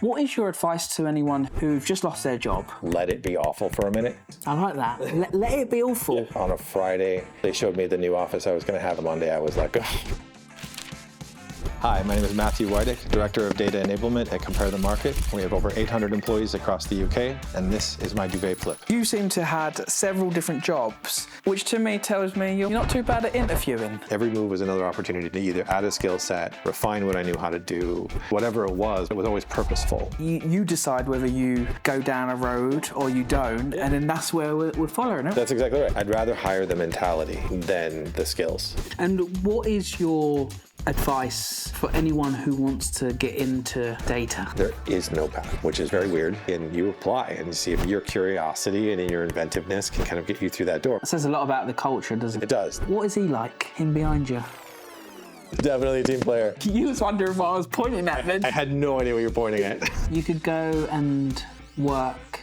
What is your advice to anyone who've just lost their job? Let it be awful for a minute. I like that. Let it be awful. On a Friday, they showed me the new office I was going to have. On Monday, I was like, ugh. Hi, my name is Matthew Widick, Director of Data Enablement at Compare the Market. We have over 800 employees across the UK, and this is my Duvet flip. You seem to have had several different jobs, which to me tells me you're not too bad at interviewing. Every move was another opportunity to either add a skill set, refine what I knew how to do. Whatever it was always purposeful. You decide whether you go down a road or you don't, and then that's where we're following it. That's exactly right. I'd rather hire the mentality than the skills. And what is your advice for anyone who wants to get into data? There is no path, which is very weird. And you apply and see if your curiosity and your inventiveness can kind of get you through that door. It says a lot about the culture, doesn't it? It does. What is he like, him behind you? Definitely a team player. You was wondering what I was pointing at then. I had no idea what you were pointing at. You could go and work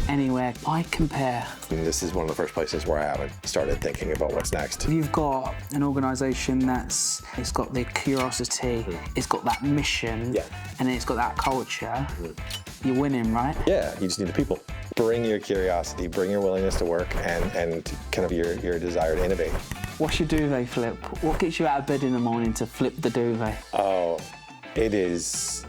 anywhere. Why Compare? And this is one of the first places where I haven't started thinking about what's next. You've got an organisation it's got the curiosity, it's got that mission, and then it's got that culture. You're winning, right? Yeah, you just need the people. Bring your curiosity, bring your willingness to work, and kind of your desire to innovate. What's your duvet flip? What gets you out of bed in the morning to flip the duvet? Oh, it is...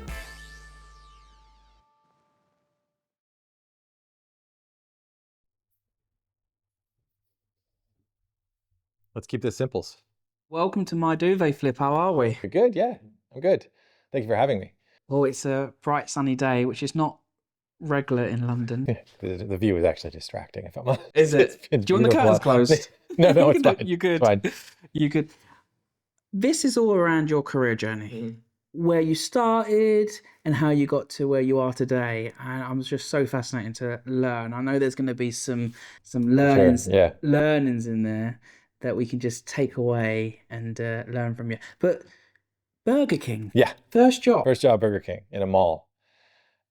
Let's keep this simple. Welcome to my duvet flip. How are we? You're good, yeah. I'm good. Thank you for having me. Well, it's a bright sunny day, which is not regular in London. The view is actually distracting, if I'm honest. Is it? Do you want the curtains closed? No, it's fine. You good. It's fine. You could. This is all around your career journey, where you started and how you got to where you are today. And I'm just so fascinated to learn. I know there's going to be some learnings, learnings in there that we can just take away and learn from you. But Burger King. Yeah. First job. First job, Burger King, in a mall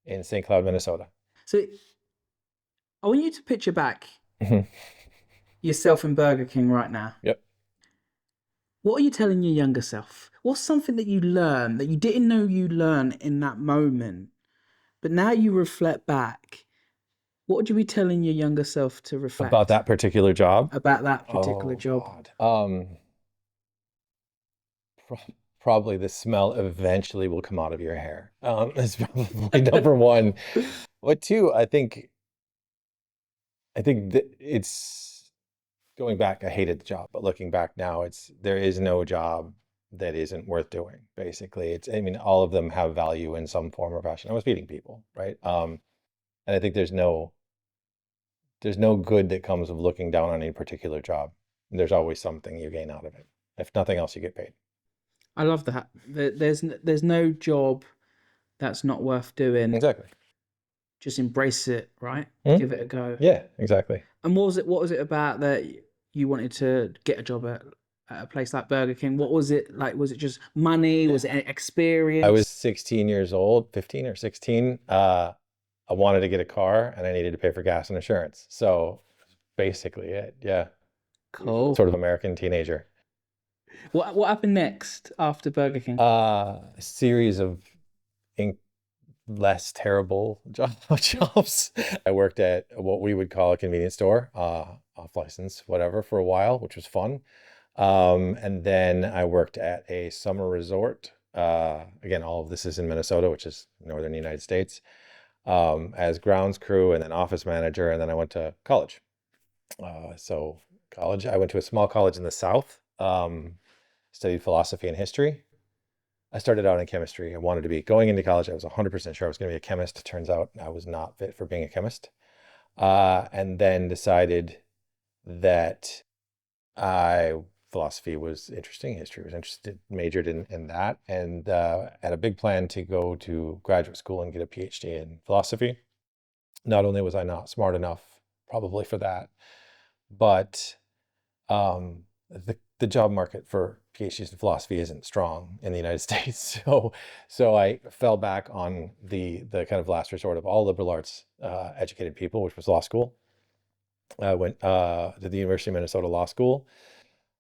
in St. Cloud, Minnesota. So I want you to picture back yourself in Burger King right now. Yep. What are you telling your younger self? What's something that you learned that you didn't know you learned in that moment, but now you reflect back? What would you be telling your younger self to reflect? About that particular job? About that particular job. God. Probably the smell eventually will come out of your hair. That's probably number one. But two, I think that it's going back. I hated the job, but looking back now, there is no job that isn't worth doing. Basically, all of them have value in some form or fashion. I was feeding people, right? And I think there's no good that comes of looking down on any particular job. There's always something you gain out of it. If nothing else, you get paid. I love that. There's no job that's not worth doing. Exactly. Just embrace it, right? Give it a go. Yeah, exactly. And what was it about that you wanted to get a job at a place like Burger King? What was it like? Was it just money? Was it experience? I was 16 years old, 15 or 16. I wanted to get a car and I needed to pay for gas and insurance. So basically it, yeah. Cool. Sort of American teenager. What happened next after Burger King? A series of less terrible jobs. I worked at what we would call a convenience store, off license, whatever, for a while, which was fun. And then I worked at a summer resort. Again, all of this is in Minnesota, which is northern United States, as grounds crew and then office manager. And then I went to college. College, I went to a small college in the South, studied philosophy and history. I started out in chemistry. I wanted to be going into college. I was 100% sure I was going to be a chemist. It turns out I was not fit for being a chemist. And then decided that philosophy was interesting. History was interesting, majored in that, and had a big plan to go to graduate school and get a PhD in philosophy. Not only was I not smart enough probably for that, but the job market for PhDs in philosophy isn't strong in the United States. So I fell back on the kind of last resort of all liberal arts educated people, which was law school. I went to the University of Minnesota Law School,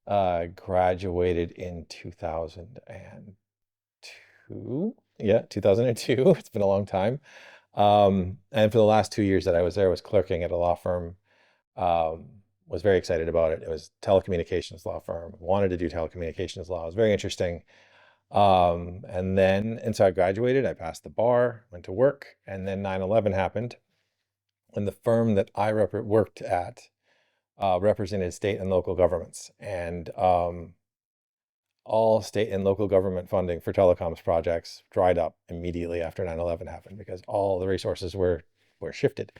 graduated in 2002. Yeah, 2002. It's been a long time. And for the last 2 years that I was there, I was clerking at a law firm. Was very excited about it. It was telecommunications law firm. Wanted to do telecommunications law. It was very interesting. And so I graduated. I passed the bar, went to work, and then 9/11 happened. And the firm that I worked at represented state and local governments, and all state and local government funding for telecoms projects dried up immediately after 9/11 happened because all the resources were shifted.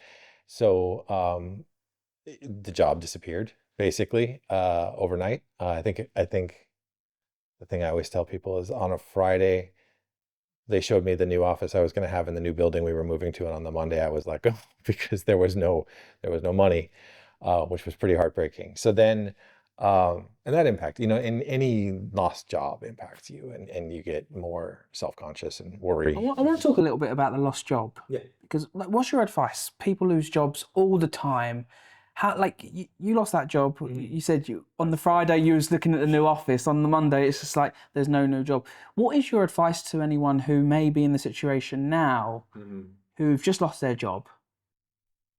So the job disappeared basically overnight. I think the thing I always tell people is on a Friday they showed me the new office I was going to have in the new building we were moving to, and on the Monday I was like, oh, because there was no money, which was pretty heartbreaking. So then, and that impact, in any lost job impacts you, and you get more self-conscious and worry. I want to talk a little bit about the lost job. Yeah. Because, like, what's your advice? People lose jobs all the time. How, like, you lost that job. You said on the Friday you was looking at the new office. On the Monday it's just like there's no new job. What is your advice to anyone who may be in the situation now, who've just lost their job?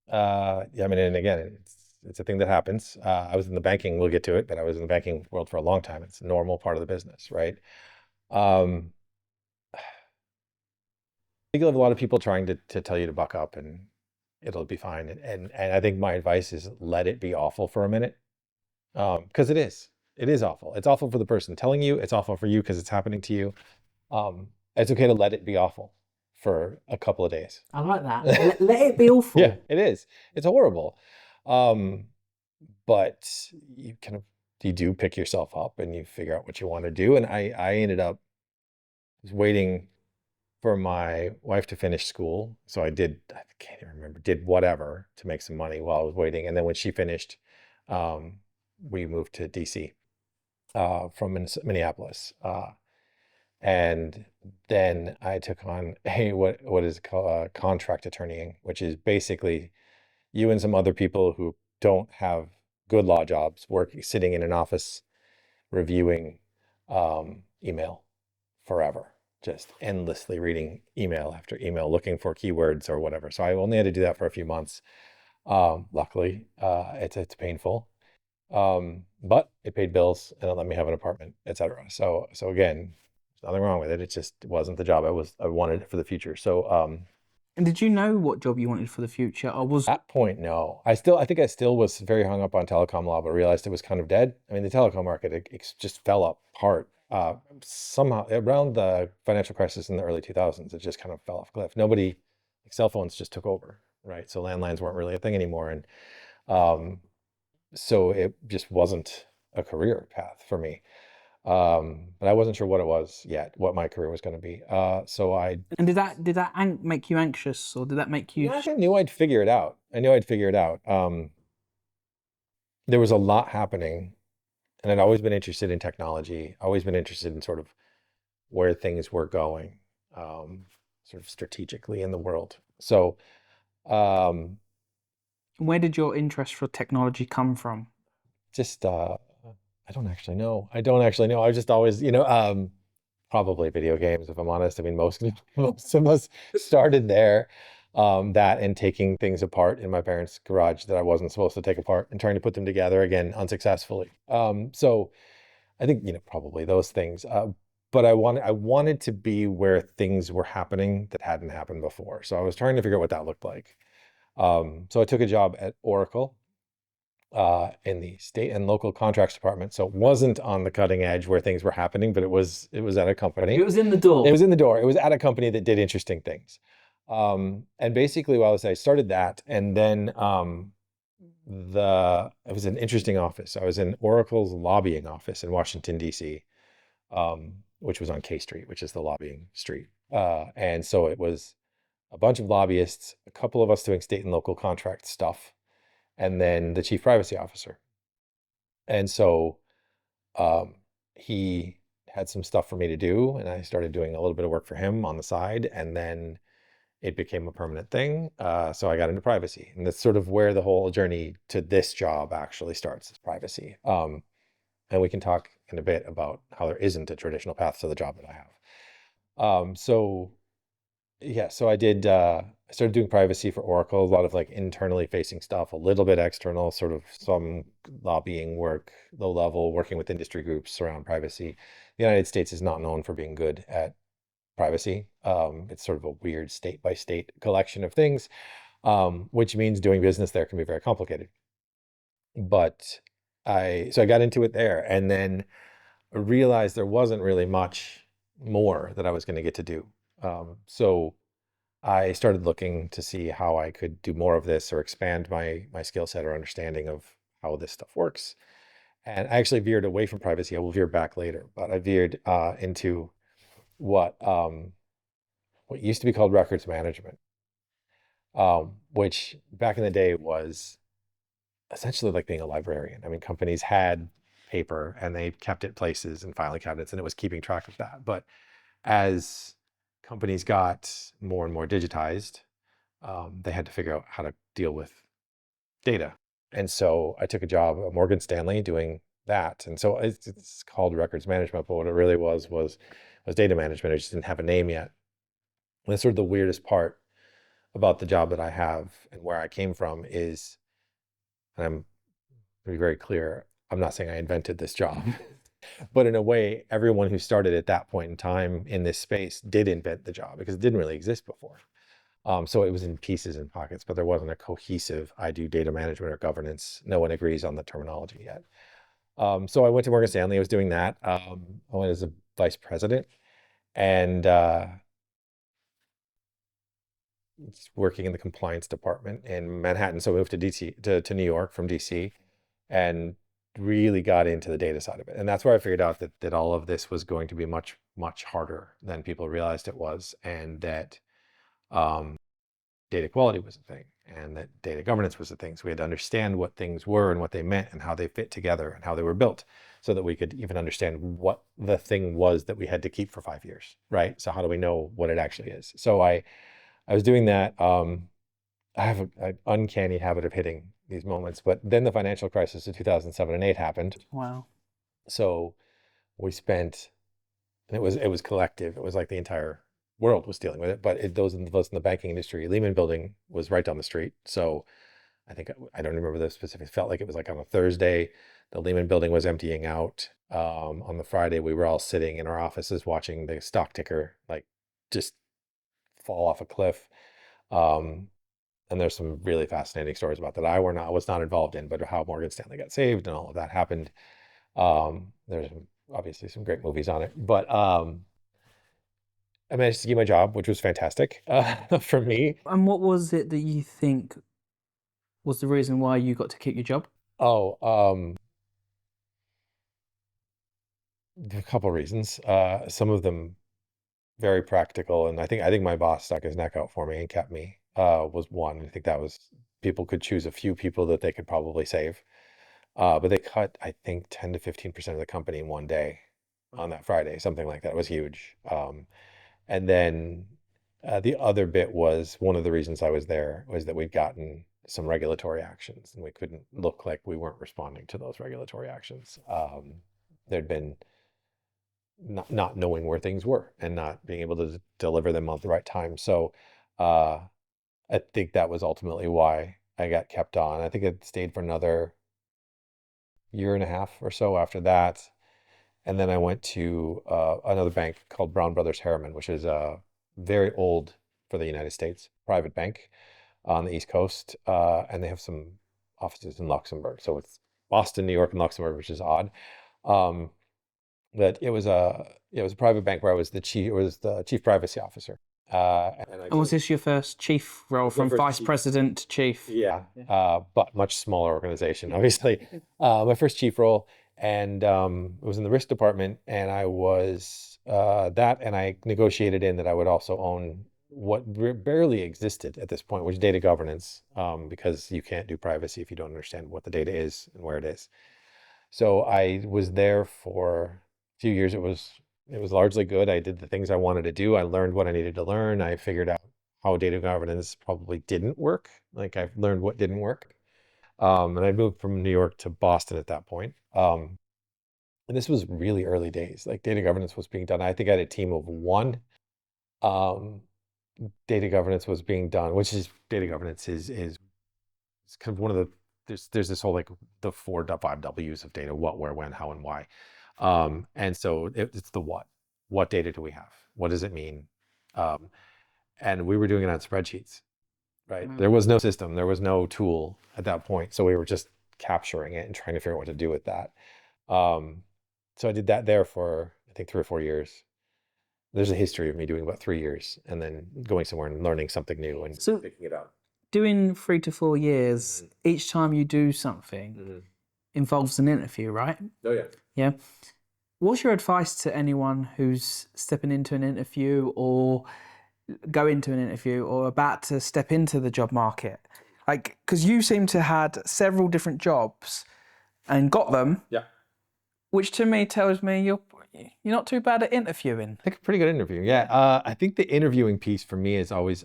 Yeah, I mean, and again, it's a thing that happens. I was in the banking, we'll get to it, but I was in the banking world for a long time. It's a normal part of the business, right? Um, I think of a lot of people trying to tell you to buck up and it'll be fine. And I think my advice is let it be awful for a minute. Because it is. It is awful. It's awful for the person telling you, it's awful for you because it's happening to you. It's okay to let it be awful for a couple of days. I like that. Let it be awful. Yeah, it is. It's horrible. But you do pick yourself up and you figure out what you want to do. And I ended up waiting for my wife to finish school. So I can't even remember, did whatever to make some money while I was waiting. And then when she finished, we moved to DC from Minneapolis. And then I took on what is called contract attorneying, which is basically you and some other people who don't have good law jobs sitting in an office reviewing email forever, just endlessly reading email after email, looking for keywords or whatever. So I only had to do that for a few months. Luckily, it's painful, but it paid bills and it let me have an apartment, etc. So again, there's nothing wrong with it. It just wasn't the job I wanted for the future. So And did you know what job you wanted for the future, or was at that point, no. I think I still was very hung up on telecom law, but realized it was kind of dead. I mean, the telecom market it just fell apart somehow around the financial crisis in the early 2000s. It just kind of fell off a cliff. Cell phones just took over, right? So landlines weren't really a thing anymore, and so it just wasn't a career path for me. But I wasn't sure what it was yet, what my career was going to be. So and did that make you anxious, or did that make you? I knew I'd figure it out. There was a lot happening, and I'd always been interested in technology, always been interested in sort of where things were going, sort of strategically in the world. So, Where did your interest for technology come from? just I don't actually know. I just always, probably video games, if I'm honest. I mean, most of us started there. That and taking things apart in my parents' garage that I wasn't supposed to take apart and trying to put them together again unsuccessfully. So I think, probably those things. But I wanted to be where things were happening that hadn't happened before. So I was trying to figure out what that looked like. So I took a job at Oracle in the state and local contracts department. So it wasn't on the cutting edge where things were happening, but it was at a company. It was in the door. It was in the door. It was at a company that did interesting things. And basically, while I started that, and then it was an interesting office. I was in Oracle's lobbying office in Washington, D.C., which was on K Street, which is the lobbying street. And so it was a bunch of lobbyists, a couple of us doing state and local contract stuff, and then the chief privacy officer. And so he had some stuff for me to do, and I started doing a little bit of work for him on the side, and then it became a permanent thing. So I got into privacy, and that's sort of where the whole journey to this job actually starts, is privacy. And we can talk in a bit about how there isn't a traditional path to the job that I So yeah, so I started doing privacy for Oracle, a lot of like internally facing stuff, a little bit external, sort of some lobbying work, low level, working with industry groups around privacy. The United States is not known for being good at privacy. It's sort of a weird state by state collection of things, which means doing business there can be very complicated. But so I got into it there and then realized there wasn't really much more that I was going to get to do. So I started looking to see how I could do more of this or expand my skill set or understanding of how this stuff works. And I actually veered away from privacy. I will veer back later, but I veered into what what used to be called records management, which back in the day was essentially like being a librarian. I mean, companies had paper and they kept it places and filing cabinets, and it was keeping track of that. But as companies got more and more digitized, they had to figure out how to deal with data. And so I took a job at Morgan Stanley doing that. And so it's called records management, but what it really was data management. It just didn't have a name yet. And that's sort of the weirdest part about the job that I have and where I came from is, and I'm to be very clear, I'm not saying I invented this job, but in a way, everyone who started at that point in time in this space did invent the job because it didn't really exist before. So it was in pieces and pockets, but there wasn't a cohesive, I do data management or governance. No one agrees on the terminology yet. So I went to Morgan Stanley. I was doing that. I went as a vice president and working in the compliance department in Manhattan. So I moved to DC to New York from DC and really got into the data side of it. And that's where I figured out that all of this was going to be much, much harder than people realized it was, and that um, data quality was a thing and that data governance was a thing. So we had to understand what things were and what they meant and how they fit together and how they were built so that we could even understand what the thing was that we had to keep for 5 years, right? So how do we know what it actually is? So I was doing that. I have an uncanny habit of hitting these moments, but then the financial crisis of 2007 and 8 happened. Wow. So we spent, and it was collective. It was like the entire world was dealing with it, but those of us in the banking industry, Lehman Building was right down the street. So I think I don't remember the specifics. Felt like it was like on a Thursday, the Lehman Building was emptying out. On the Friday, we were all sitting in our offices watching the stock ticker like just fall off a cliff. Um, and there's some really fascinating stories about that I was not involved in, but how Morgan Stanley got saved and all of that happened. There's obviously some great movies on it, but I managed to keep my job, which was fantastic for me. And what was it that you think was the reason why you got to keep your job? Oh, a couple of reasons. Some of them very practical, and I think my boss stuck his neck out for me and kept me. Was one. I think that was people could choose a few people that they could probably save. But they cut, I think, 10 to 15% of the company in one day on that Friday, something like that. It was huge. And then the other bit was one of the reasons I was there was that we'd gotten some regulatory actions and we couldn't look like we weren't responding to those regulatory actions. There'd been not knowing where things were and not being able to deliver them at the right time. So uh, I think that was ultimately why I got kept on. I think it stayed for another year and a half or so after that. And then I went to another bank called Brown Brothers Harriman, which is very old for the United States, private bank on the East Coast. And they have some offices in Luxembourg. So it's Boston, New York, and Luxembourg, which is odd. Um, but it was a private bank where I was the chief privacy officer. And I And was took this your first chief role my from first vice chief. president to chief? Yeah, but much smaller organization, obviously. My first chief role, and it was in the risk department, and I was that, and I negotiated in that I would also own what barely existed at this point, which is data governance, because you can't do privacy if you don't understand what the data is and where it is. So I was there for a few years. It was largely good. I did the things I wanted to do. I learned what I needed to learn. I figured out how data governance probably didn't work. Like I learned what didn't work. And I moved from New York to Boston at that point. And this was really early days. Like data governance was being done. I think I had a team of one. Um, Data governance was being done, which is data governance is it's kind of one of the there's this whole like the 4 5 W's of data: what, where, when, how, and why. And so it's the what. What data do we have? What does it mean? Um, and we were doing it on spreadsheets, right? There was no system, there was no tool at that point, so we were just capturing it and trying to figure out what to do with that. So I did that there for I think 3 or 4 years. There's a history of me doing about 3 years and then going somewhere and learning something new and So picking it up. doing 3 to 4 years, each time you do something involves an interview, right? Oh yeah. Yeah. What's your advice to anyone who's stepping into an interview or go into an interview or about to step into the job market? Like, because you seem to had several different jobs and got them, Yeah. which to me tells me you're not too bad at interviewing. I think a pretty good interview. Yeah. I think the interviewing piece for me is always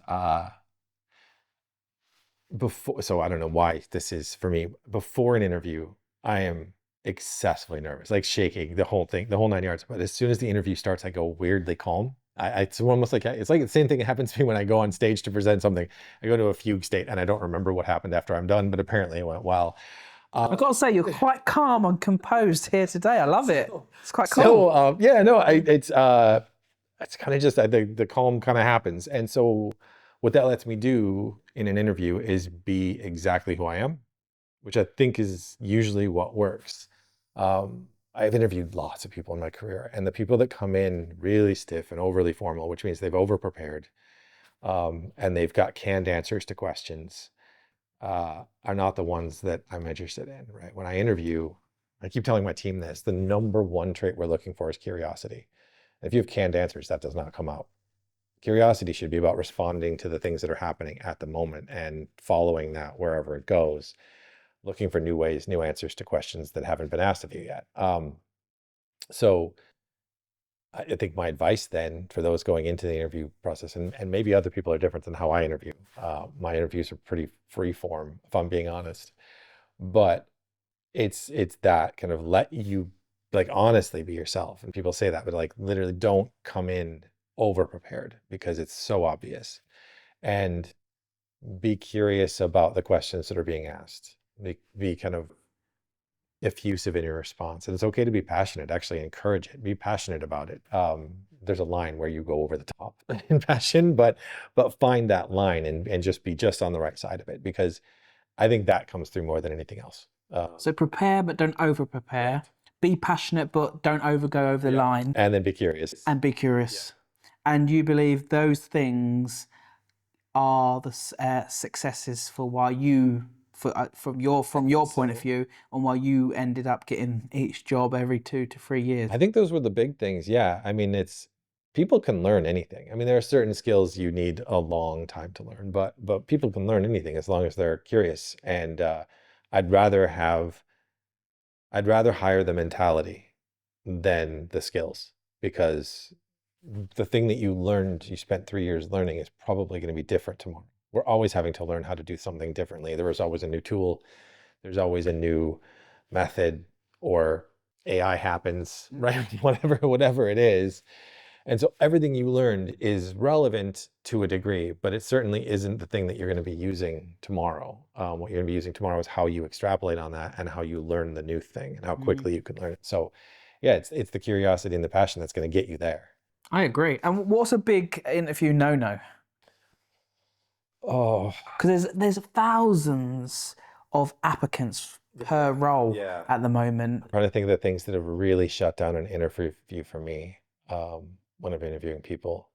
before. So I don't know why this is for me. Before an interview, I am excessively nervous, like shaking, the whole thing, the whole 9 yards. But as soon as the interview starts, I go weirdly calm. It's almost like it's like the same thing that happens to me when I go on stage to present something. I go to a fugue state and I don't remember what happened after I'm done, but apparently it went well. I've got to say, you're quite calm and composed here today. I love it. It's quite cool. So yeah, no, it's kind of just the calm kind of happens, and so what that lets me do in an interview is be exactly who I am, which I think is usually what works. I've interviewed lots of people in my career, and the people that come in really stiff and overly formal, which means they've over prepared, and they've got canned answers to questions, are not the ones that I'm interested in, right? When I interview, I keep telling my team this, the number one trait we're looking for is curiosity. If you have canned answers, that does not come out. Curiosity should be about responding to the things that are happening at the moment and following that wherever it goes, looking for new ways, new answers to questions that haven't been asked of you yet. So I think my advice then for those going into the interview process, and maybe other people are different than how I interview. My interviews are pretty free form, if I'm being honest. But it's that kind of let you like honestly be yourself. And people say that, but like literally don't come in over prepared because it's so obvious. And be curious about the questions that are being asked. Be kind of effusive in your response, and it's okay to be passionate. Actually encourage it, be passionate about it. There's a line where you go over the top in passion, but find that line and just be just on the right side of it, because I think that comes through more than anything else. So prepare, but don't over prepare. Be passionate, but don't go over the line. And then be curious. And be curious. And you believe those things are the successes for why you, from your point of view, on why you ended up getting each job every 2 to 3 years. I think those were the big things. Yeah. I mean, people can learn anything. I mean, there are certain skills you need a long time to learn, but people can learn anything as long as they're curious. And I'd rather hire the mentality than the skills, because the thing that you spent 3 years learning is probably going to be different tomorrow. We're always having to learn how to do something differently. There is always a new tool. There's always a new method, or AI happens, right? Whatever it is. And so everything you learned is relevant to a degree, but it certainly isn't the thing that you're going to be using tomorrow. What you're going to be using tomorrow is how you extrapolate on that and how you learn the new thing and how quickly you can learn it. So yeah, it's the curiosity and the passion that's going to get you there. I agree. And what's a big interview no-no? Oh, because there's thousands of applicants per role at the moment. I'm trying to think of the things that have really shut down an interview for me when I'm interviewing people.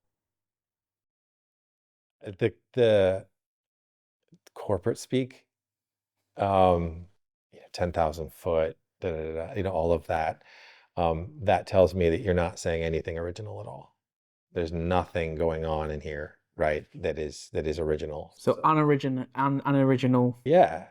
The corporate speak, 10,000 foot, all of that. That tells me that you're not saying anything original at all. There's nothing going on in here, right? That is original. So unoriginal. Yeah.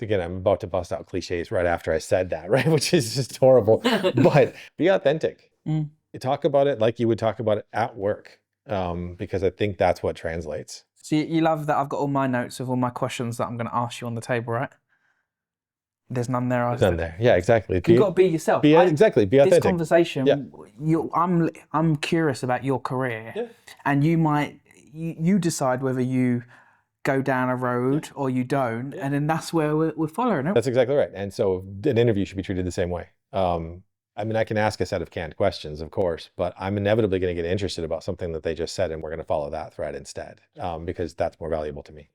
Again, I'm about to bust out cliches right after I said that, right? Which is just horrible. But be authentic. You talk about it like you would talk about it at work, because I think that's what translates. So you love that I've got all my notes of all my questions that I'm going to ask you on the table, right? there's none there. There's none there. Yeah, exactly. You got to be yourself. Be authentic. This conversation, Yeah. I'm curious about your career, and you decide whether you go down a road or you don't, and then that's where we're following it. That's exactly right. And so an interview should be treated the same way. I mean, I can ask a set of canned questions, of course, but I'm inevitably going to get interested about something that they just said, and we're going to follow that thread instead, because that's more valuable to me.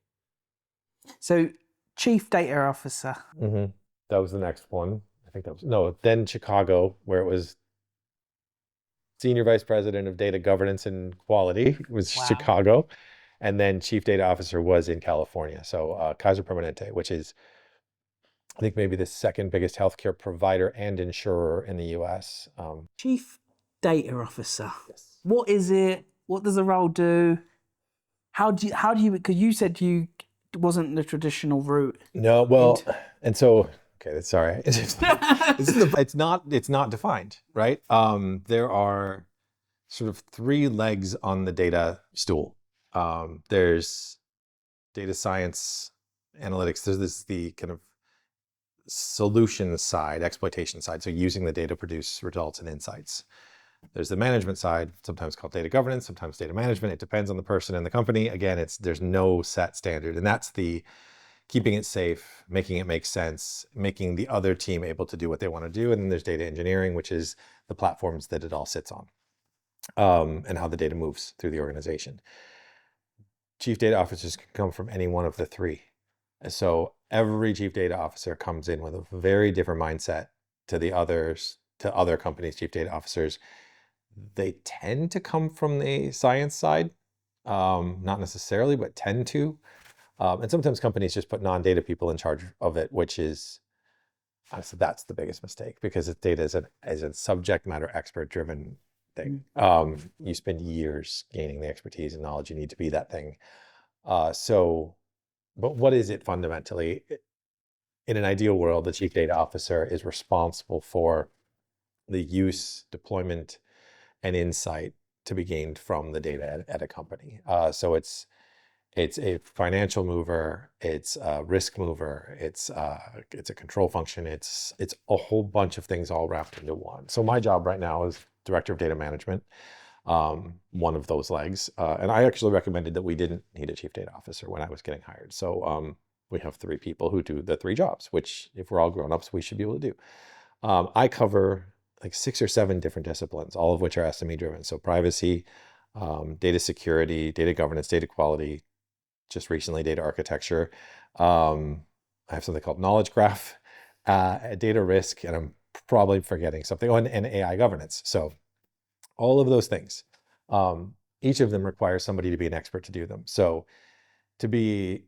So, Chief Data Officer. Mm-hmm. That was the next one. I think that was, then Chicago, where it was Senior Vice President of Data Governance and Quality was Chicago. And then Chief Data Officer was in California. So Kaiser Permanente, which is, I think, maybe the second biggest healthcare provider and insurer in the US. Chief Data Officer. Yes. What is it? What does the role do? How do you, because you said you wasn't the traditional route. No, well, and so, okay, sorry. It's not defined, right? There are sort of three legs on the data stool. There's data science, analytics. There's the kind of solution side, exploitation side. So using the data to produce results and insights. There's the management side, sometimes called data governance, sometimes data management. It depends on the person and the company. Again, there's no set standard, and that's the keeping it safe, making it make sense, making the other team able to do what they want to do. And then there's data engineering, which is the platforms that it all sits on, and how the data moves through the organization. Chief data officers can come from any one of the three. So every chief data officer comes in with a very different mindset to the others, to other companies' chief data officers. They tend to come from the science side, not necessarily, but tend to. And sometimes companies just put non-data people in charge of it, which is, honestly, that's the biggest mistake, because data is a subject matter expert driven thing. You spend years gaining the expertise and knowledge you need to be that thing. But what is it fundamentally? In an ideal world, the chief data officer is responsible for the use, deployment, and insight to be gained from the data at a company. So it's a financial mover, it's a risk mover, it's a control function, it's a whole bunch of things all wrapped into one. So my job right now is Director of Data Management, one of those legs. And I actually recommended that we didn't need a chief data officer when I was getting hired. So we have three people who do the three jobs, which if we're all grown-ups, we should be able to do. I cover like 6 or 7 different disciplines, all of which are SME driven. So privacy, data security, data governance, data quality, just recently data architecture. I have something called knowledge graph, data risk, and I'm probably forgetting something. Oh, and AI governance. So all of those things, each of them requires somebody to be an expert to do them. So to be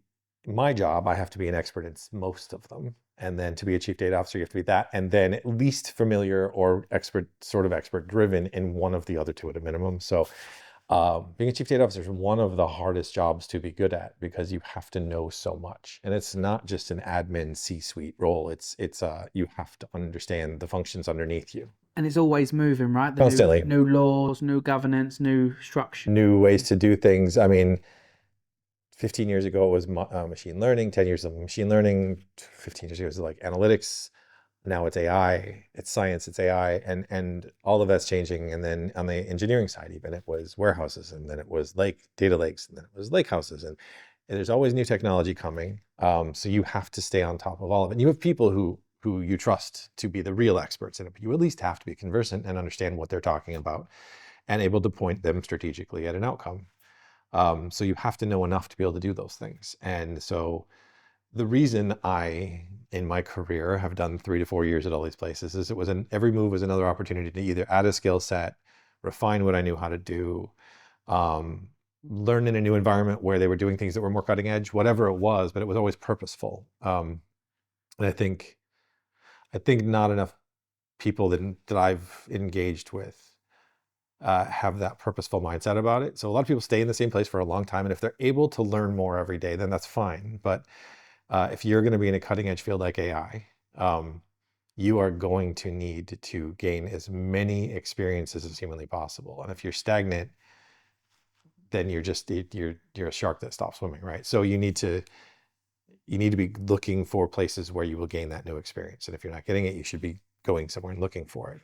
my job, I have to be an expert in most of them. And then to be a chief data officer, you have to be that. And then at least familiar or expert driven in one of the other two at a minimum. So being a chief data officer is one of the hardest jobs to be good at, because you have to know so much. And it's not just an admin C-suite role. It's you have to understand the functions underneath you. And it's always moving, right? Constantly. New laws, new governance, new structure. New ways to do things. I mean, 15 years ago, it was machine learning, 10 years of machine learning, 15 years ago, it was like analytics. Now it's AI, it's science, it's AI, and all of that's changing. And then on the engineering side, even, it was warehouses, and then it was data lakes, and then it was lake houses. And there's always new technology coming. So you have to stay on top of all of it. And you have people who you trust to be the real experts in it, but you at least have to be conversant and understand what they're talking about and able to point them strategically at an outcome. So you have to know enough to be able to do those things. And so the reason I, in my career, have done 3 to 4 years at all these places is every move was another opportunity to either add a skill set, refine what I knew how to do, learn in a new environment where they were doing things that were more cutting edge, whatever it was, but it was always purposeful. And I think not enough people that I've engaged with have that purposeful mindset about it. So a lot of people stay in the same place for a long time, and if they're able to learn more every day, then that's fine. But if you're going to be in a cutting edge field like AI, you are going to need to gain as many experiences as humanly possible. And if you're stagnant, then you're a shark that stops swimming, right? So you need to you need to be looking for places where you will gain that new experience. And if you're not getting it, you should be going somewhere and looking for it.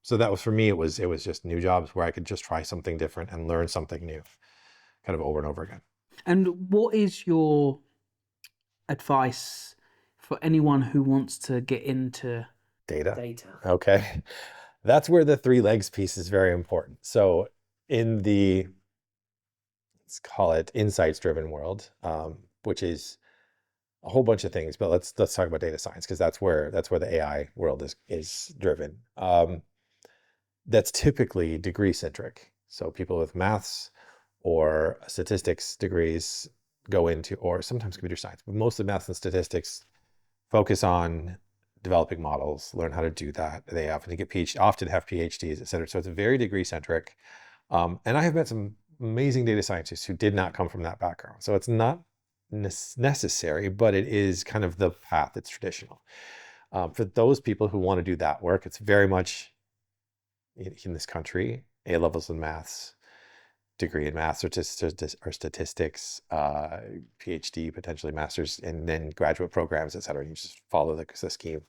So that was, for me, it was just new jobs where I could just try something different and learn something new kind of over and over again. And what is your advice for anyone who wants to get into Data. Okay. That's where the 3 legs piece is very important. So in the, let's call it insights driven world, which is a whole bunch of things, but let's talk about data science, because that's where the AI world is driven. That's typically degree centric. So people with maths or statistics degrees go into, or sometimes computer science, but mostly maths and statistics focus on developing models, learn how to do that. They often have PhDs, et cetera. So it's very degree centric. And I have met some amazing data scientists who did not come from that background. So it's not necessary, but it is kind of the path that's traditional. For those people who want to do that work, it's very much in this country, A levels in maths, degree in maths or statistics, PhD, potentially master's, and then graduate programs, et cetera. You just follow the scheme.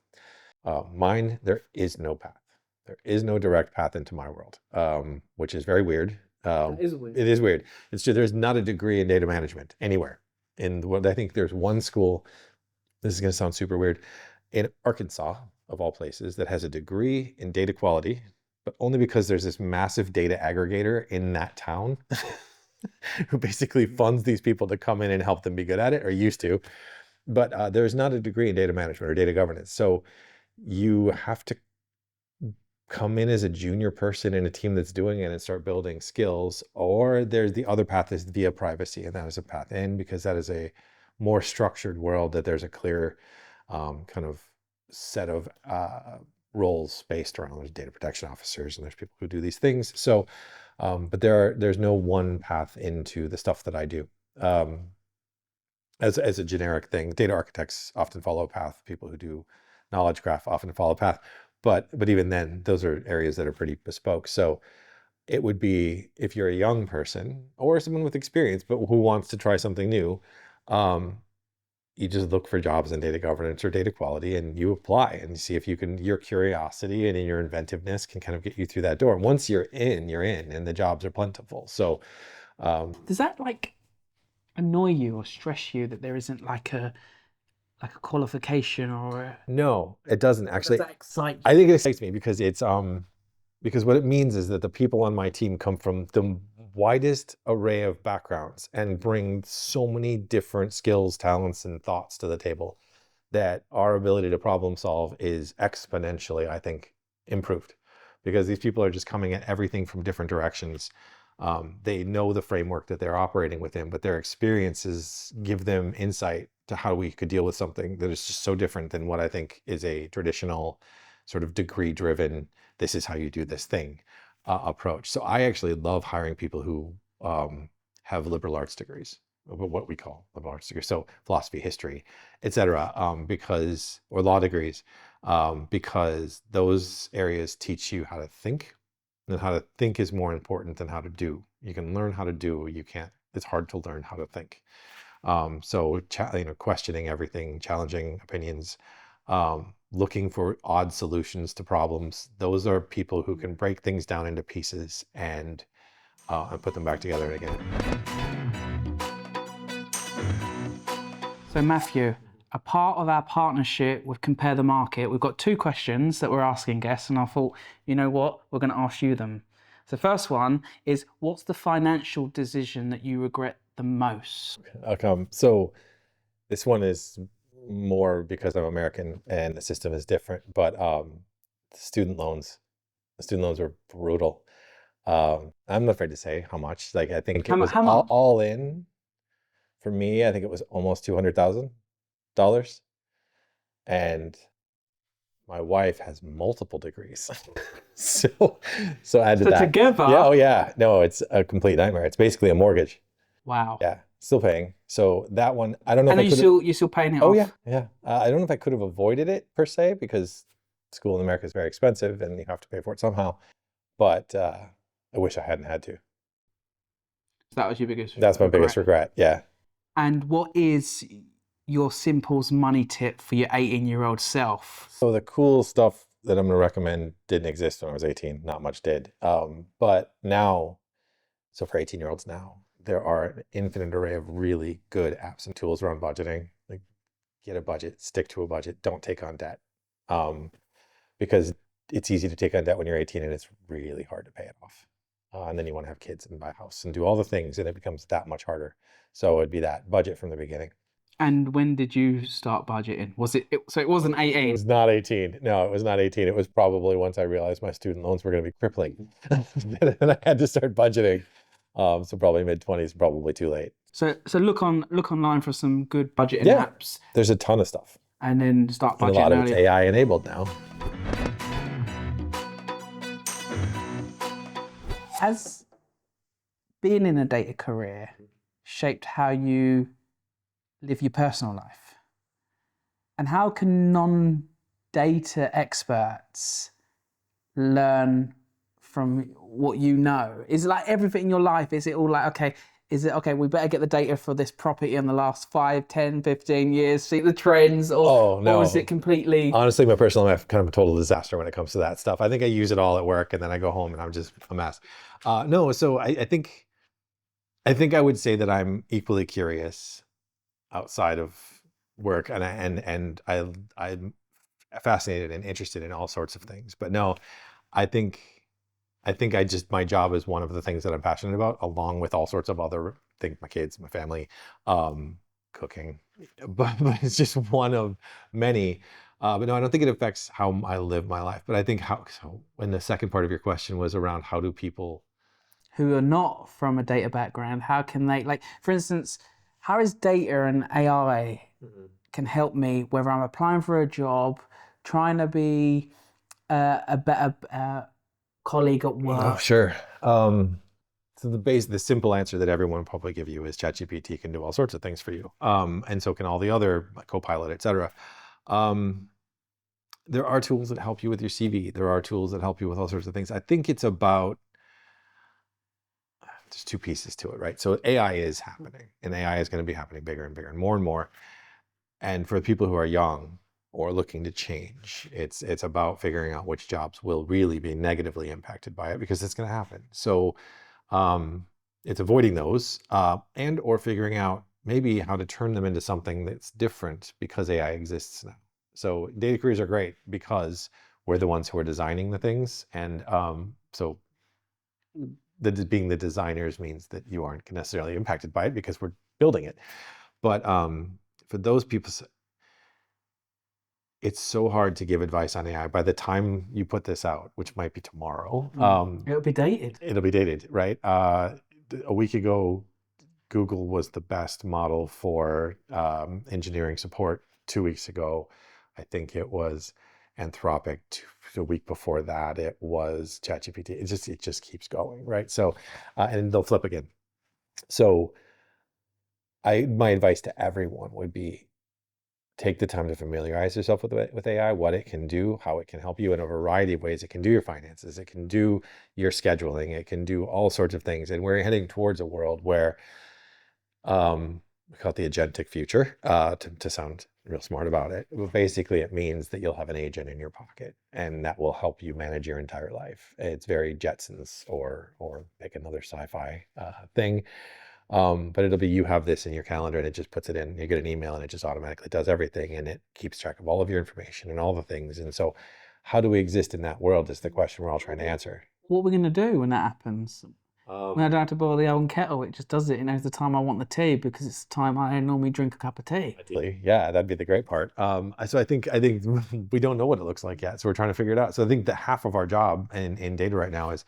Mine, there is no path. There is no direct path into my world, which is very weird. That is weird. It is weird. It's true. There's not a degree in data management anywhere. In the world, I think there's one school, this is going to sound super weird, in Arkansas, of all places, that has a degree in data quality, but only because there's this massive data aggregator in that town who basically funds these people to come in and help them be good at it, or used to. But there's not a degree in data management or data governance. So you have to come in as a junior person in a team that's doing it and start building skills. Or there's the other path is via privacy, and that is a path in, because that is a more structured world, that there's a clear kind of set of roles based around. There's data protection officers and there's people who do these things. So, but there's no one path into the stuff that I do. As a generic thing, data architects often follow a path. People who do knowledge graph often follow a path. But even then, those are areas that are pretty bespoke. So it would be, if you're a young person or someone with experience, but who wants to try something new, you just look for jobs in data governance or data quality, and you apply and see if you can, your curiosity and your inventiveness can kind of get you through that door. And once you're in, and the jobs are plentiful. So does that like annoy you or stress you that there isn't like a qualification or no, it doesn't actually. Does that excite you? I think it excites me because it's because what it means is that the people on my team come from the widest array of backgrounds and bring so many different skills, talents, and thoughts to the table that our ability to problem solve is exponentially, I think, improved, because these people are just coming at everything from different directions. They know the framework that they're operating within, but their experiences give them insight to how we could deal with something that is just so different than what I think is a traditional sort of degree-driven, this is how you do this thing approach. So I actually love hiring people who have liberal arts degrees, what we call liberal arts degrees, so philosophy, history, etc., or law degrees, because those areas teach you how to think, and how to think is more important than how to do. You can learn how to do, you can't. It's hard to learn how to think. So questioning everything, challenging opinions, looking for odd solutions to problems. Those are people who can break things down into pieces and put them back together again. So Matthew, a part of our partnership with Compare the Market, we've got 2 questions that we're asking guests, and I thought, you know what, we're going to ask you them. So first one is, what's the financial decision that you regret the most? So this one is more because I'm American and the system is different, but student loans. The student loans were brutal. I'm not afraid to say how much. Like, I think it was all in for me. I think it was almost $200,000, and my wife has multiple degrees. so add to that. Together? Yeah. Oh yeah. No, it's a complete nightmare. It's basically a mortgage. Wow. Yeah. Still paying. So that one, I don't know. And if you're still paying it off? Oh yeah. Yeah. I don't know if I could have avoided it per se, because school in America is very expensive and you have to pay for it somehow. But I wish I hadn't had to. So that was your biggest That's my biggest regret. Yeah. And what is your Simple's money tip for your 18-year-old self? So the cool stuff that I'm going to recommend didn't exist when I was 18. Not much did. But now, so for 18-year-olds now, there are an infinite array of really good apps and tools around budgeting. Like, get a budget, stick to a budget, don't take on debt. Because it's easy to take on debt when you're 18 and it's really hard to pay it off. And then you want to have kids and buy a house and do all the things, and it becomes that much harder. So it'd be that budget from the beginning. And when did you start budgeting? Was it so it wasn't It 18? was not 18. No, it was not 18. It was probably once I realized my student loans were going to be crippling. And I had to start budgeting. So probably mid-20s, probably too late. So look online for some good budgeting Yeah. apps, There's a ton of stuff. and then start And a budgeting lot of it's early. AI enabled now. Has being in a data career shaped how you live your personal life? And how can non-data experts learn from what you know? Is it like everything in your life? Is it all like, okay, is it okay, we better get the data for this property in the last 5, 10, 15 years, see the trends, or, Oh, no. or is it completely... Honestly, my personal life kind of a total disaster when it comes to that stuff. I think I use it all at work, and then I go home and I'm just a mess. No, so I think I would say that I'm equally curious outside of work, and I'm fascinated and interested in all sorts of things. But no, I think my job is one of the things that I'm passionate about, along with all sorts of other things, my kids, my family, cooking, but it's just one of many. But no, I don't think it affects how I live my life. But I think when the second part of your question was around how do people who are not from a data background, how can they, like, for instance, how is data and AI can help me, whether I'm applying for a job, trying to be a better colleague at work? Oh, sure. So the simple answer that everyone will probably give you is ChatGPT can do all sorts of things for you. And so can all the other, like Copilot, et cetera. There are tools that help you with your CV. There are tools that help you with all sorts of things. I think it's about, there's two pieces to it, right? So AI is happening, and AI is going to be happening bigger and bigger and more. And for people who are young or looking to change, it's about figuring out which jobs will really be negatively impacted by it, because it's going to happen. So it's avoiding those and or figuring out maybe how to turn them into something that's different because AI exists now. So data careers are great because we're the ones who are designing the things. And so being the designers means that you aren't necessarily impacted by it because we're building it. But for those people, it's so hard to give advice on AI. By the time you put this out, which might be tomorrow, It'll be dated. It'll be dated, right? A week ago, Google was the best model for engineering support. 2 weeks ago, I think it was Anthropic. A week before that, it was ChatGPT. It just keeps going, right? So, and they'll flip again. So, my advice to everyone would be, take the time to familiarize yourself with AI, what it can do, how it can help you in a variety of ways. It can do your finances, it can do your scheduling, it can do all sorts of things. And we're heading towards a world where we call it the agentic future, to sound real smart about it. But basically, it means that you'll have an agent in your pocket, and that will help you manage your entire life. It's very Jetsons or pick another sci-fi thing. But it'll be, you have this in your calendar and it just puts it in, you get an email and it just automatically does everything, and it keeps track of all of your information and all the things. And so how do we exist in that world is the question we're all trying to answer. What are we going to do when that happens? When I don't have to boil the own kettle, it just does it. It knows the time I want the tea because it's the time I normally drink a cup of tea. Ideally, yeah, that'd be the great part. So I think we don't know what it looks like yet. So we're trying to figure it out. So I think that half of our job in data right now is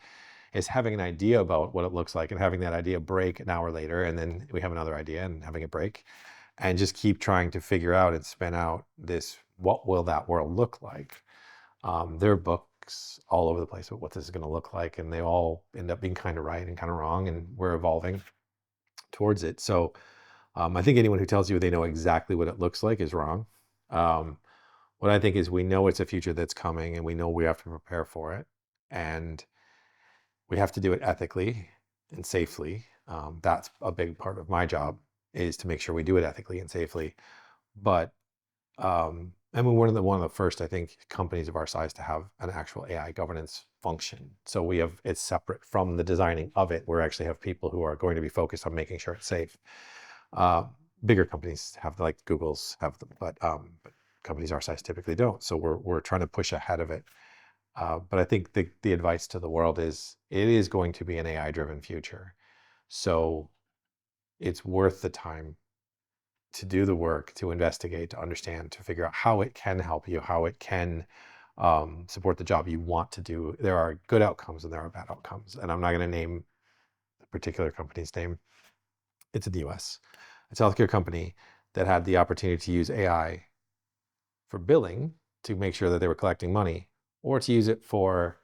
having an idea about what it looks like, and having that idea break an hour later, and then we have another idea and having it break, and just keep trying to figure out and spin out this, what will that world look like? There are books all over the place about what this is going to look like, and they all end up being kind of right and kind of wrong, and we're evolving towards it. So I think anyone who tells you they know exactly what it looks like is wrong. What I think is, we know it's a future that's coming, and we know we have to prepare for it, and we have to do it ethically and safely. That's a big part of my job, is to make sure we do it ethically and safely. But I mean, one of the first, I think, companies of our size to have an actual AI governance function. So it's separate from the designing of it. We actually have people who are going to be focused on making sure it's safe. Bigger companies have, like Google's have them, but companies our size typically don't. So we're trying to push ahead of it. But I think the advice to the world is it is going to be an AI-driven future. So it's worth the time to do the work, to investigate, to understand, to figure out how it can help you, how it can support the job you want to do. There are good outcomes and there are bad outcomes. And I'm not going to name a particular company's name. It's in the US. It's a healthcare company that had the opportunity to use AI for billing to make sure that they were collecting money, or to use it for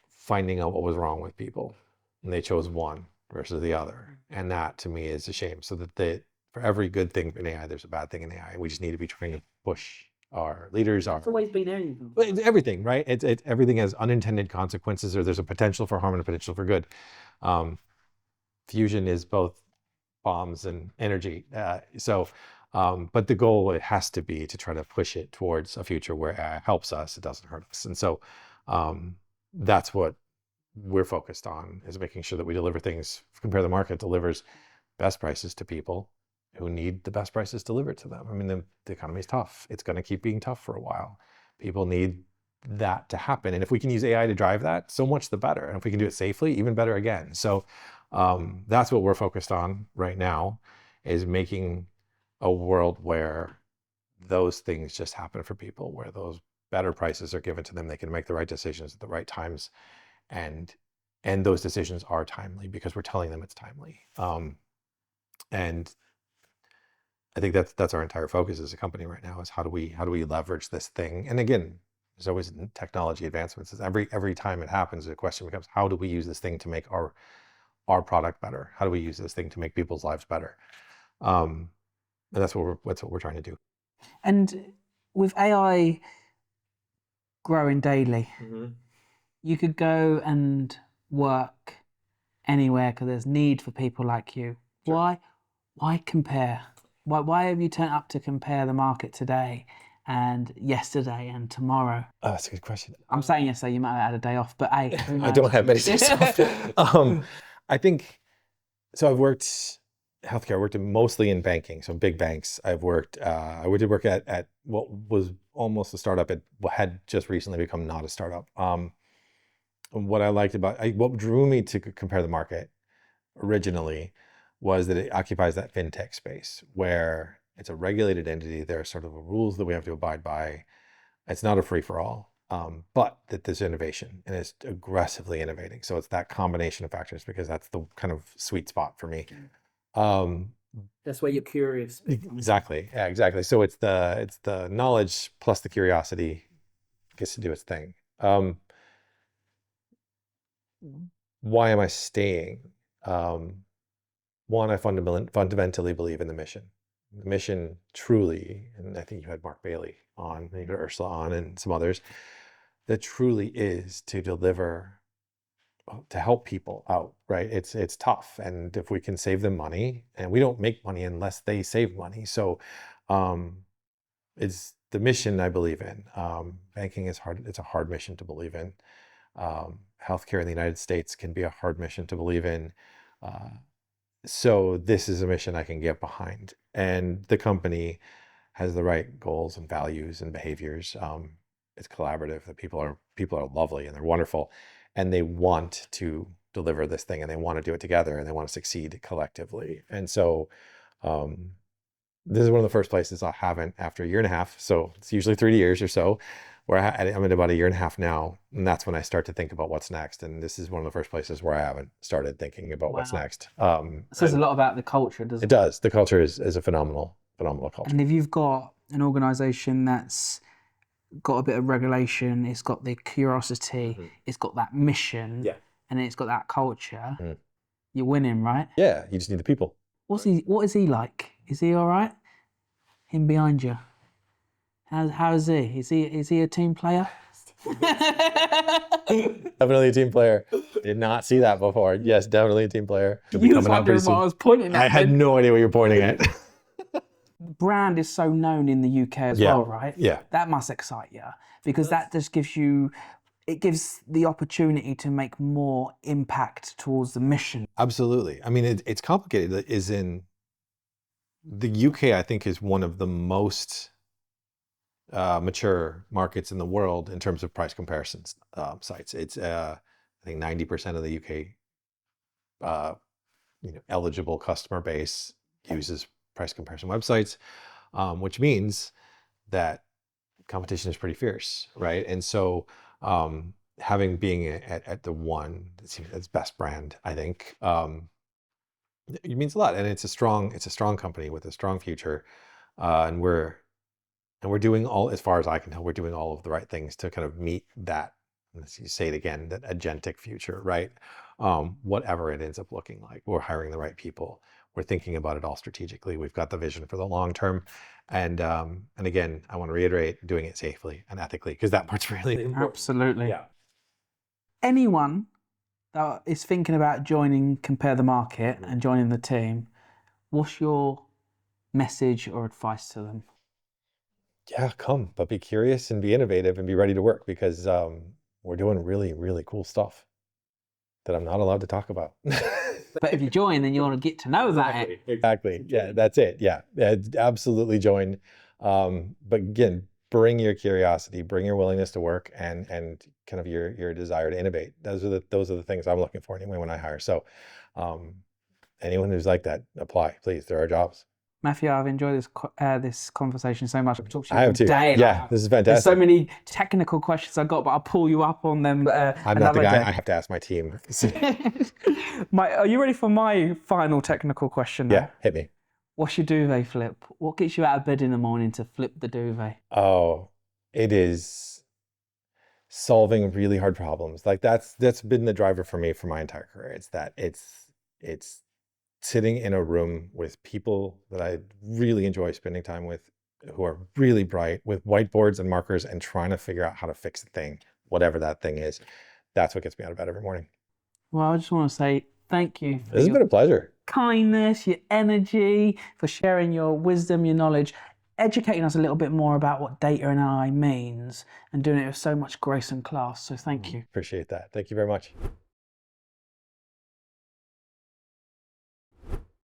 finding out what was wrong with people. And they chose one versus the other. And that to me is a shame. So that for every good thing in AI, there's a bad thing in AI. We just need to be trying to push our leaders. It's always been anything. It's everything, right? It's everything has unintended consequences, or there's a potential for harm and a potential for good. Fusion is both bombs and energy. But the goal, it has to be to try to push it towards a future where AI helps us, it doesn't hurt us. And so that's what we're focused on, is making sure that we deliver things. Compare the Market delivers best prices to people who need the best prices delivered to them. I mean, the economy is tough. It's going to keep being tough for a while. People need that to happen. And if we can use AI to drive that, so much the better. And if we can do it safely, even better again. So that's what we're focused on right now, is making a world where those things just happen for people, where those better prices are given to them. They can make the right decisions at the right times. And those decisions are timely because we're telling them it's timely. And I think that's our entire focus as a company right now, is how do we leverage this thing? And again, there's always technology advancements. Every time it happens, the question becomes, how do we use this thing to make our product better? How do we use this thing to make people's lives better? And that's what we're trying to do. And with AI growing daily, you could go and work anywhere because there's need for people like you. Sure. Why compare? Why have you turned up to compare the market today and yesterday and tomorrow? Oh, that's a good question. I'm saying yesterday, you might have had a day off, but hey, I don't have many days off. I think, so I've worked healthcare. I worked mostly in banking, so big banks. I did work at what was almost a startup. It had just recently become not a startup. What I liked what drew me to compare the market originally was that it occupies that fintech space where it's a regulated entity. There are sort of rules that we have to abide by. It's not a free-for-all, but that there's innovation and it's aggressively innovating. So it's that combination of factors, because that's the kind of sweet spot for me. That's where you're curious. Exactly. Yeah, exactly. So it's the knowledge plus the curiosity gets to do its thing. Why am I staying? One, I fundamentally believe in the mission. The mission truly, and I think you had Mark Bailey on, you had Ursula on, and some others, that truly is to deliver, to help people out, right? It's tough. And if we can save them money, and we don't make money unless they save money. So it's the mission I believe in. Banking is hard. It's a hard mission to believe in. Healthcare in the United States can be a hard mission to believe in. So this is a mission I can get behind, and the company has the right goals and values and behaviors. It's collaborative. The people are lovely and they're wonderful, and they want to deliver this thing, and they want to do it together, and they want to succeed collectively. And so this is one of the first places I haven't, after a year and a half. So it's usually 3 years or so, where I'm at about a year and a half now, and that's when I start to think about what's next. And this is one of the first places where I haven't started thinking about what's next. It says a lot about the culture, doesn't it? It does. The culture is a phenomenal culture. And if you've got an organization that's got a bit of regulation, it's got the curiosity, it's got that mission, and it's got that culture, you're winning, right? Yeah, you just need the people. What is he like? Is he all right? Him behind you. How is he? Is he a team player? Definitely a team player. Did not see that before. Yes, definitely a team player. You was wondering what I was pointing at. I had no idea what you're pointing at. brand is so known in the UK as well, right? Yeah. That must excite you, because that just gives the opportunity to make more impact towards the mission. Absolutely. I mean, it's complicated. Is in the UK, I think, is one of the most mature markets in the world in terms of price comparisons sites. It's I think 90% of the UK eligible customer base uses price comparison websites, which means that competition is pretty fierce, right? And so being at the one that's best brand, I think, it means a lot. And it's a strong company with a strong future, and we're doing all, as far as I can tell, we're doing all of the right things to kind of meet that, let's say it again, that agentic future, right? Whatever it ends up looking like, we're hiring the right people. We're thinking about it all strategically. We've got the vision for the long term. And again, I want to reiterate, doing it safely and ethically, because that part's really important. Absolutely. Yeah. Anyone that is thinking about joining Compare the Market and joining the team, what's your message or advice to them? Yeah, come, but be curious and be innovative and be ready to work, because we're doing really, really cool stuff that I'm not allowed to talk about. But if you join, then you want to get to know about it. Exactly. Yeah, that's it. Yeah, absolutely join. But again, bring your curiosity, bring your willingness to work, and kind of your desire to innovate. Those are the things I'm looking for anyway when I hire. So anyone who's like that, apply, please. There are jobs. Matthew, I've enjoyed this conversation so much. I've talked to you I have all too. day. Yeah, this is fantastic. There's so many technical questions I got, but I'll pull you up on them. I'm not the guy. I have to ask my team. Are you ready for my final technical question now? Yeah, hit me. What's your duvet flip? What gets you out of bed in the morning to flip the duvet? Oh, it is solving really hard problems. Like that's been the driver for me for my entire career. It's that it's sitting in a room with people that I really enjoy spending time with, who are really bright, with whiteboards and markers, and trying to figure out how to fix the thing, whatever that thing is. That's what gets me out of bed every morning. Well, I just want to say thank you. This has been a pleasure. Kindness, your energy, for sharing your wisdom, your knowledge, educating us a little bit more about what data and AI means, and doing it with so much grace and class. So thank you. Appreciate that. Thank you very much.